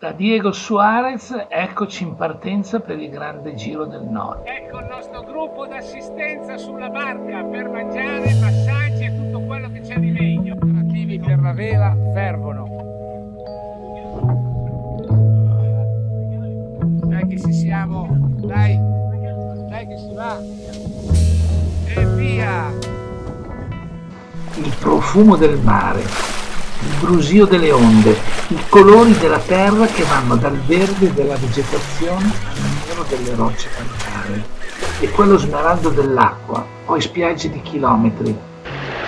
Da Diego Suarez, eccoci in partenza per il Grande Giro del Nord. Ecco il nostro gruppo d'assistenza sulla barca per mangiare, massaggi e tutto quello che c'è di meglio. I preparativi per la vela fervono. Dai che ci siamo, dai che si va. E via! Il profumo del mare, il brusio delle onde, i colori della terra che vanno dal verde della vegetazione al nero delle rocce calcaree e quello smeraldo dell'acqua, poi spiagge di chilometri,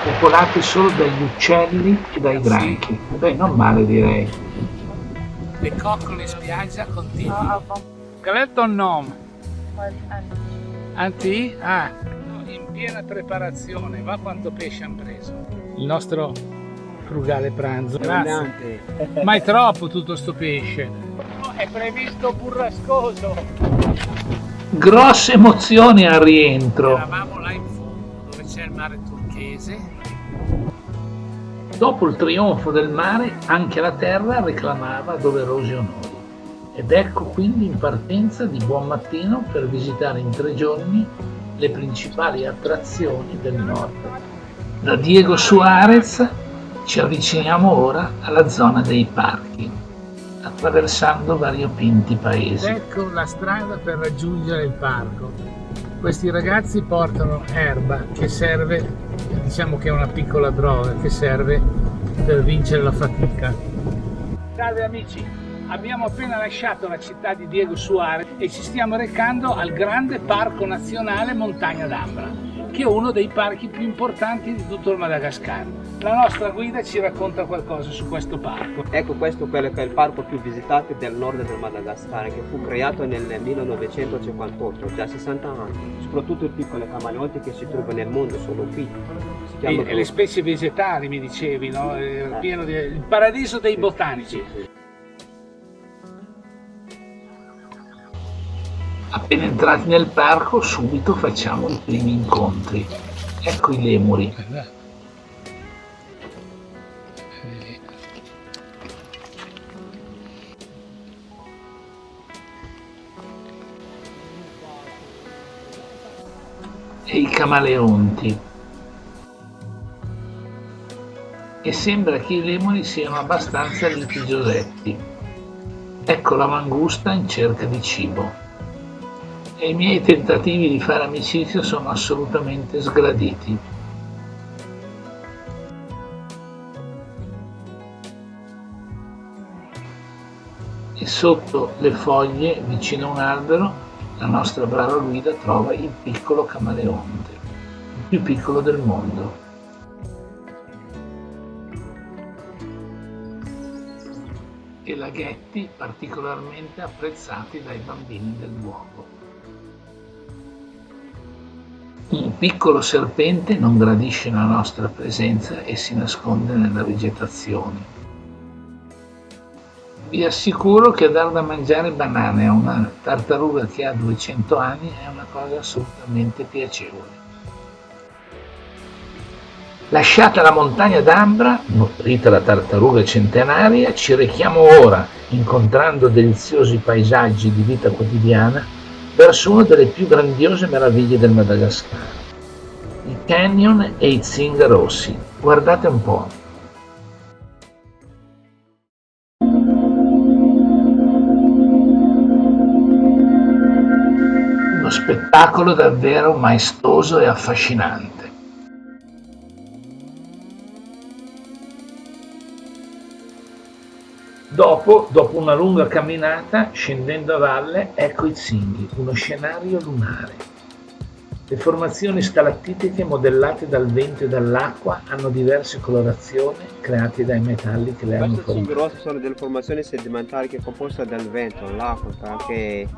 popolate solo dagli uccelli e dai granchi. Beh, non male direi. Le coccole in spiaggia continuano. Qual è il tuo nome? Anti? Ah, in piena preparazione, va quanto pesce hanno preso. Il nostro frugale pranzo. Grazie. Ma è troppo tutto sto pesce. No, è previsto burrascoso. Grosse emozioni al rientro. Eravamo là in fondo, dove c'è il mare turchese. Dopo il trionfo del mare, anche la terra reclamava doverosi onori. Ed ecco quindi in partenza di buon mattino per visitare in 3 giorni le principali attrazioni del nord. Da Diego Suarez ci avviciniamo ora alla zona dei parchi, attraversando variopinti paesi. Ecco la strada per raggiungere il parco. Questi ragazzi portano erba che serve, diciamo che è una piccola droga, che serve per vincere la fatica. Salve amici, abbiamo appena lasciato la città di Diego Suarez e ci stiamo recando al grande parco nazionale Montagna d'Ambra, che è uno dei parchi più importanti di tutto il Madagascar. La nostra guida ci racconta qualcosa su questo parco. Ecco, questo è quello che è il parco più visitato del nord del Madagascar, che fu creato nel 1958, già 60 anni. Soprattutto i piccoli camaleonti che si trovano nel mondo sono qui. E le specie vegetali, mi dicevi, no? Pieno di... il paradiso dei botanici. Sì. Appena entrati nel parco, subito facciamo i primi incontri. Ecco i lemuri. E i camaleonti. E sembra che i lemuri siano abbastanza litigiosetti. Ecco la mangusta in cerca di cibo. E i miei tentativi di fare amicizia sono assolutamente sgraditi. E sotto le foglie, vicino a un albero, la nostra brava guida trova il piccolo camaleonte, il più piccolo del mondo. E laghetti particolarmente apprezzati dai bambini del luogo. Un piccolo serpente non gradisce la nostra presenza e si nasconde nella vegetazione. Vi assicuro che dar da mangiare banane a una tartaruga che ha 200 anni è una cosa assolutamente piacevole. Lasciata la montagna d'Ambra, nutrita la tartaruga centenaria, ci rechiamo ora, incontrando deliziosi paesaggi di vita quotidiana, verso una delle più grandiose meraviglie del Madagascar, il Canyon e i Zinga Rossi. Guardate un po'. Uno spettacolo davvero maestoso e affascinante. Dopo una lunga camminata, scendendo a valle, ecco i Zinghi, uno scenario lunare. Le formazioni stalattitiche modellate dal vento e dall'acqua hanno diverse colorazioni create dai metalli che le hanno Queste Zinga formate. Rossi sono delle formazioni sedimentarie che composte dal vento, l'acqua, anche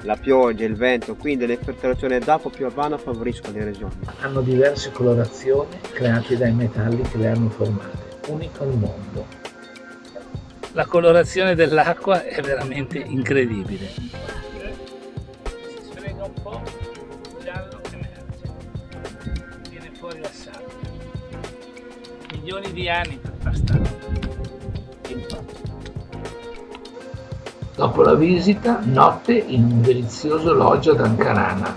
la pioggia, il vento, quindi le filtrazioni d'acqua piovana favoriscono le regioni. Hanno diverse colorazioni create dai metalli che le hanno formate, unico al mondo. La colorazione dell'acqua è veramente incredibile. Si sfrega un po', giallo emerge, viene fuori la sabbia. Milioni di anni per far stare. Dopo la visita, notte in un delizioso loggia ad Ankarana,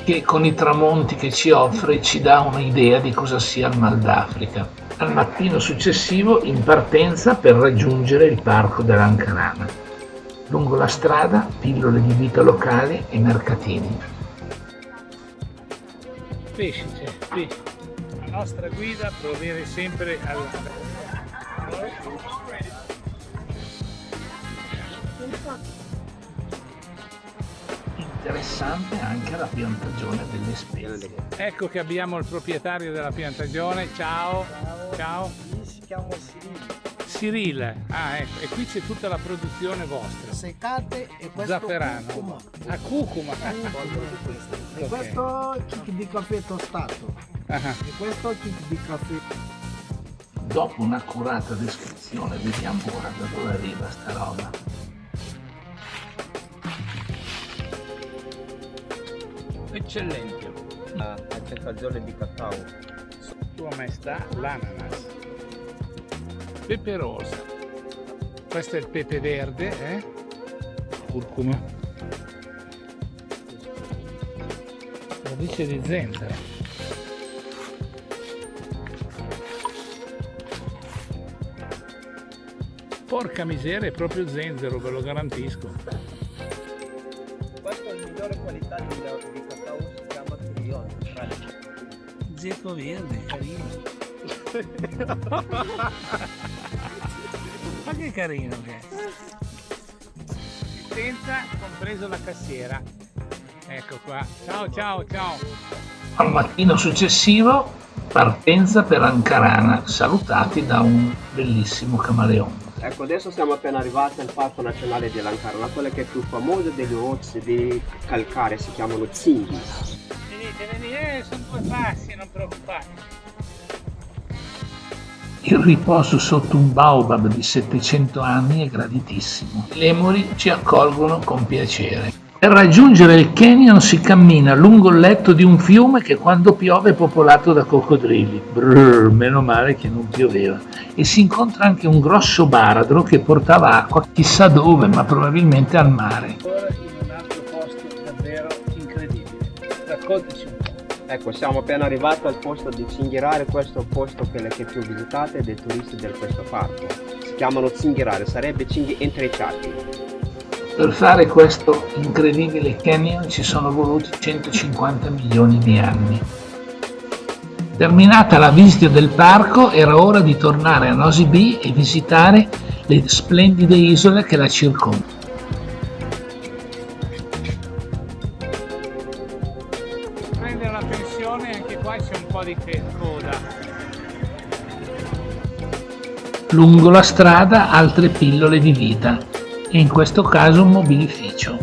che con i tramonti che ci offre ci dà un'idea di cosa sia il Mal d'Africa. Al mattino successivo in partenza per raggiungere il parco dell'Ankarana. Lungo la strada pillole di vita locali e mercatini. Pesci c'è, pesci. La nostra guida proviene sempre Interessante anche la piantagione delle spezie. Ecco che abbiamo il proprietario della piantagione. Ciao. Ciao. Si chiama Cyril. Cyril. Ah, ecco. E qui c'è tutta la produzione vostra. Seccate e questo Zafferano. curcuma. A curcuma. E Ok. questo kick di caffè tostato. Ah, E questo kick di caffè. Dopo un'accurata descrizione vediamo ora da dove arriva sta roba. eccellente. C'è fagioli di cacao. Sua maestà l'ananas. Pepe rosa. Questo è il pepe verde, curcuma. Radice di zenzero. Porca miseria, è proprio zenzero, ve lo garantisco. Questa è la migliore qualità di cacao, si chiama Criollo. Zeppo verde, carino. Ma che carino che è. Assistenza, compreso la cassiera. Ecco qua. Ciao ciao ciao. Al mattino successivo partenza per Ankarana, salutati da un bellissimo camaleonte. Ecco, adesso siamo appena arrivati al Parco Nazionale di Lancarona, quello che è più famoso degli orsi di calcare, si chiamano zinghi. Venite, sono 2 passi, non preoccupate. Il riposo sotto un baobab di 700 anni è graditissimo. I lemuri ci accolgono con piacere. Per raggiungere il canyon si cammina lungo il letto di un fiume che quando piove è popolato da coccodrilli. Brrr, meno male che non pioveva. E si incontra anche un grosso baradro che portava acqua chissà dove, ma probabilmente al mare. Ora in un altro posto davvero incredibile. Raccontaci un po'. Ecco, siamo appena arrivati al posto di Zinghirare, questo è il posto che è più visitato dai turisti di questo parco. Si chiamano Zinghirare, sarebbe cinghi intrecciati. Per fare questo incredibile canyon ci sono voluti 150 milioni di anni. Terminata la visita del parco, era ora di tornare a Nosy Be e visitare le splendide isole che la circondano. Prendere la pensione, anche qua c'è un po' di coda. Lungo la strada altre pillole di vita, e in questo caso un mobilificio.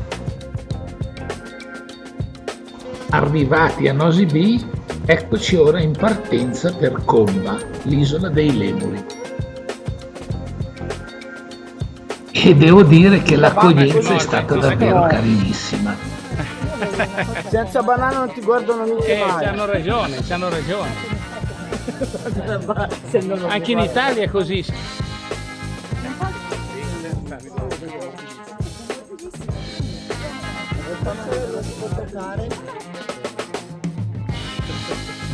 Arrivati a Nosy Be, eccoci ora in partenza per Komba, l'isola dei lemuri. E devo dire che l'accoglienza è stata davvero carinissima. Senza banana non ti guardano mica mai. C'hanno ragione, c'hanno ragione. Anche in Italia è così.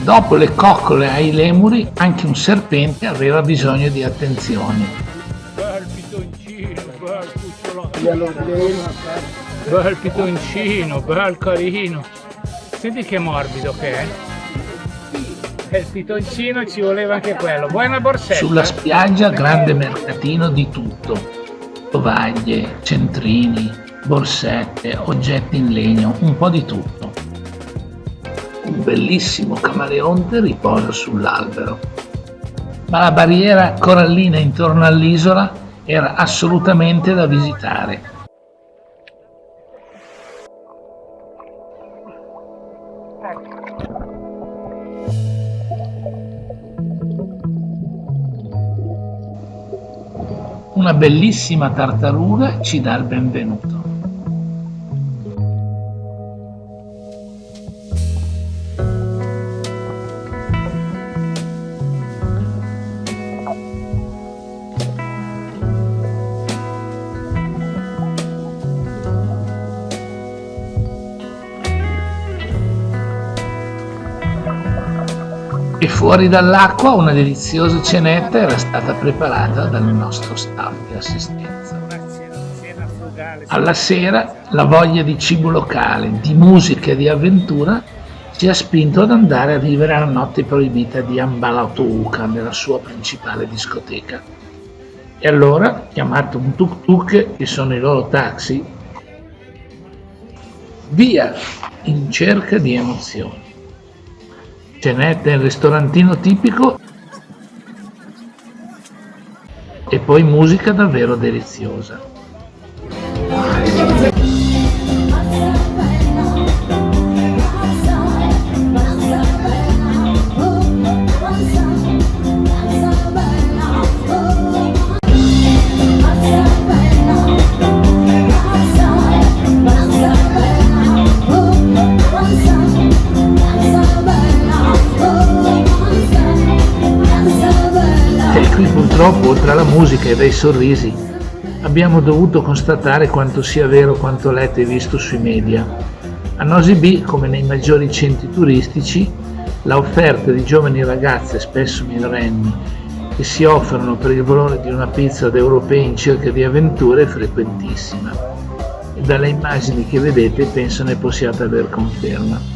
Dopo le coccole ai lemuri, anche un serpente aveva bisogno di attenzioni. Bel pitoncino, bel cucciolotto. Bel pitoncino, bel carino. Senti che morbido che è. E il pitoncino ci voleva anche quello. Vuoi una borsetta? Sulla spiaggia grande mercatino di tutto. Tovaglie, centrini, borsette, oggetti in legno, un po' di tutto. Un bellissimo camaleonte riposa sull'albero. Ma la barriera corallina intorno all'isola era assolutamente da visitare. Una bellissima tartaruga ci dà il benvenuto. E fuori dall'acqua una deliziosa cenetta era stata preparata dal nostro staff di assistenza. Cena frugale. Alla sera la voglia di cibo locale, di musica e di avventura ci ha spinto ad andare a vivere la notte proibita di Ambalatouca nella sua principale discoteca. E allora, chiamato un tuk-tuk, che sono i loro taxi, via in cerca di emozioni. Cenette nel ristorantino tipico e poi musica davvero deliziosa. E qui purtroppo, oltre alla musica e dai sorrisi, abbiamo dovuto constatare quanto sia vero quanto letto e visto sui media. A Nosy Be, come nei maggiori centri turistici, la offerta di giovani ragazze, spesso minorenni, che si offrono per il valore di una pizza ad europei in cerca di avventure è frequentissima. E dalle immagini che vedete penso ne possiate aver conferma.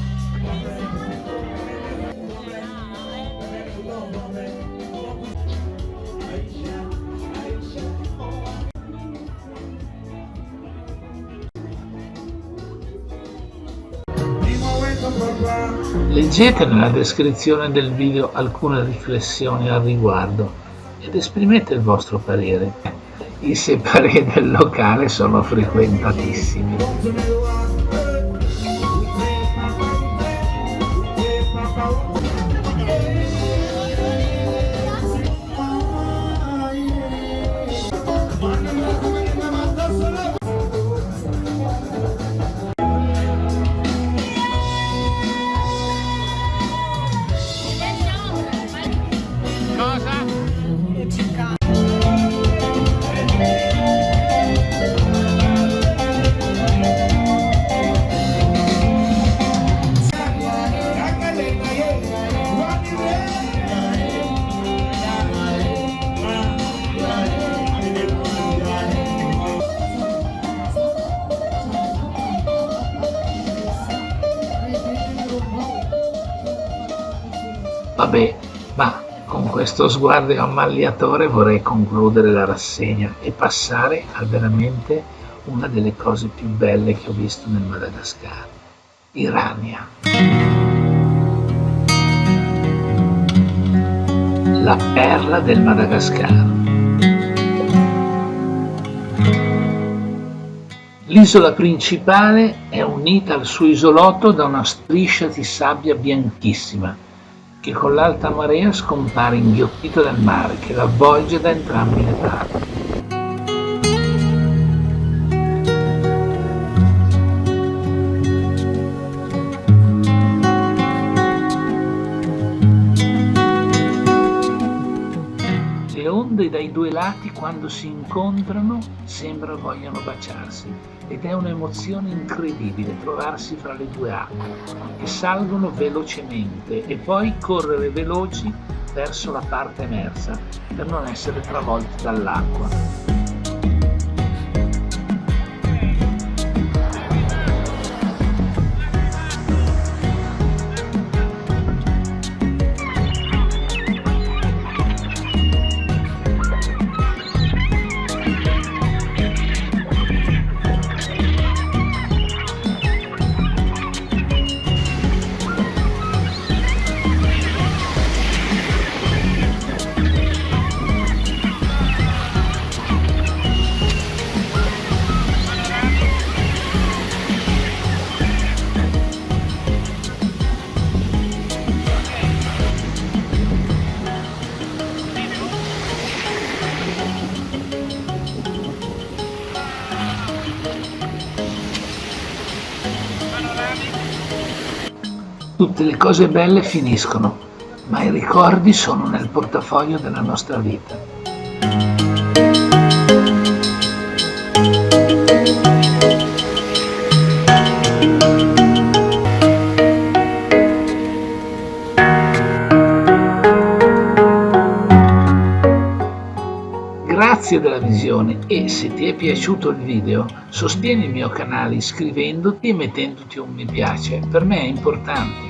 Leggete nella descrizione del video alcune riflessioni al riguardo ed esprimete il vostro parere. I separé del locale sono frequentatissimi. Vabbè, ma con questo sguardo ammaliatore vorrei concludere la rassegna e passare a veramente una delle cose più belle che ho visto nel Madagascar, i rania. La perla del Madagascar. L'isola principale è unita al suo isolotto da una striscia di sabbia bianchissima che con l'alta marea scompare inghiottito nel mare che l'avvolge da entrambi le parti. Le onde dai due lati quando si incontrano sembra vogliano baciarsi ed è un'emozione incredibile trovarsi fra le due acque che salgono velocemente e poi correre veloci verso la parte emersa per non essere travolti dall'acqua. Tutte le cose belle finiscono, ma i ricordi sono nel portafoglio della nostra vita. Grazie della visione e se ti è piaciuto il video sostieni il mio canale iscrivendoti e mettendoti un mi piace, per me è importante.